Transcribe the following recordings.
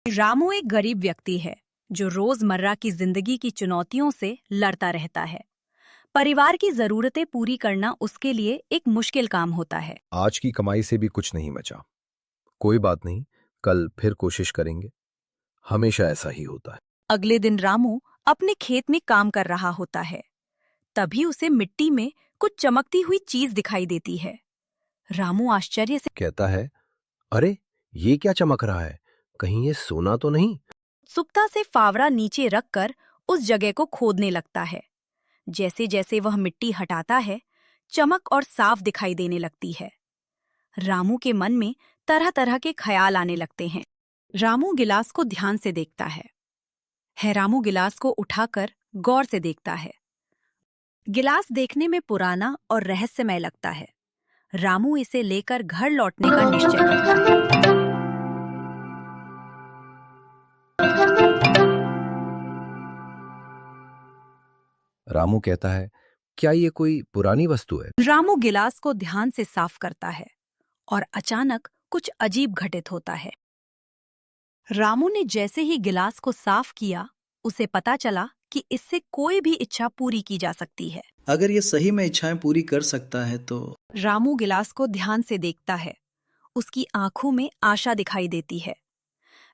रामू एक गरीब व्यक्ति है जो रोजमर्रा की जिंदगी की चुनौतियों से लड़ता रहता है। परिवार की जरूरतें पूरी करना उसके लिए एक मुश्किल काम होता है। आज की कमाई से भी कुछ नहीं बचा। कोई बात नहीं, कल फिर कोशिश करेंगे। हमेशा ऐसा ही होता है। अगले दिन रामू अपने खेत में काम कर रहा होता है। तभी उसे मिट्टी में कुछ चमकती हुई चीज दिखाई देती है। रामू आश्चर्य से कहता है, अरे ये क्या चमक रहा है? कहीं ये सोना तो नहीं? उत्सुकता से फावड़ा नीचे रखकर उस जगह को खोदने लगता है। जैसे जैसे वह मिट्टी हटाता है, चमक और साफ दिखाई देने लगती है। रामू के मन में तरह तरह के ख्याल आने लगते हैं। रामू गिलास को ध्यान से देखता है। रामू गिलास को उठाकर गौर से देखता है। गिलास देखने में पुराना और रहस्यमय लगता है। रामू इसे लेकर घर लौटने का निश्चय करता है। रामू कहता है, क्या ये कोई पुरानी वस्तु है? रामू गिलास को ध्यान से साफ करता है और अचानक कुछ अजीब घटित होता है। रामू ने जैसे ही गिलास को साफ किया, उसे पता चला कि इससे कोई भी इच्छा पूरी की जा सकती है। अगर ये सही में इच्छाएं पूरी कर सकता है तो। रामू गिलास को ध्यान से देखता है। उसकी आंखों में आशा दिखाई देती है।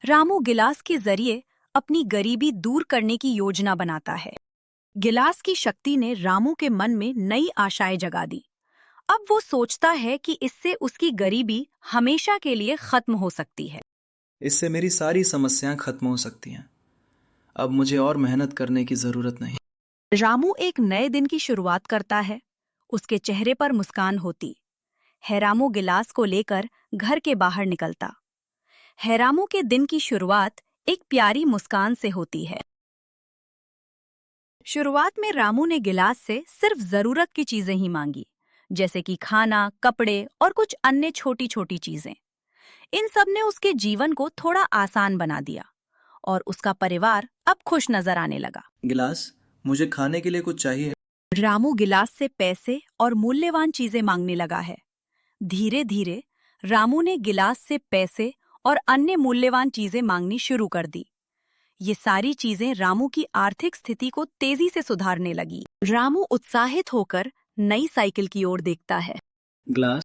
रामू गिलास के जरिए अपनी गरीबी दूर करने की योजना बनाता है। गिलास की शक्ति ने रामू के मन में नई आशाएं जगा दी। अब वो सोचता है कि इससे उसकी गरीबी हमेशा के लिए खत्म हो सकती है। इससे मेरी सारी समस्याएं खत्म हो सकती हैं। अब मुझे और मेहनत करने की जरूरत नहीं। रामू एक नए दिन की शुरुआत करता है। उसके चेहरे पर मुस्कान होती है। रामू गिलास को लेकर घर के बाहर निकलता है। रामू के दिन की शुरुआत एक प्यारी मुस्कान से होती है। शुरुआत में रामू ने गिलास से सिर्फ जरूरत की चीजें ही मांगी, जैसे कि खाना, कपड़े और कुछ अन्य छोटी छोटी चीजें। इन सब ने उसके जीवन को थोड़ा आसान बना दिया और उसका परिवार अब खुश नजर आने लगा। गिलास, मुझे खाने के लिए कुछ चाहिए। रामू गिलास से पैसे और मूल्यवान चीजें मांगने लगा है। धीरे धीरे रामू ने गिलास से पैसे और अन्य मूल्यवान चीजें मांगनी शुरू कर दी। ये सारी चीजें रामू की आर्थिक स्थिति को तेजी से सुधारने लगी। रामू उत्साहित होकर नई साइकिल की ओर देखता है। गिलास,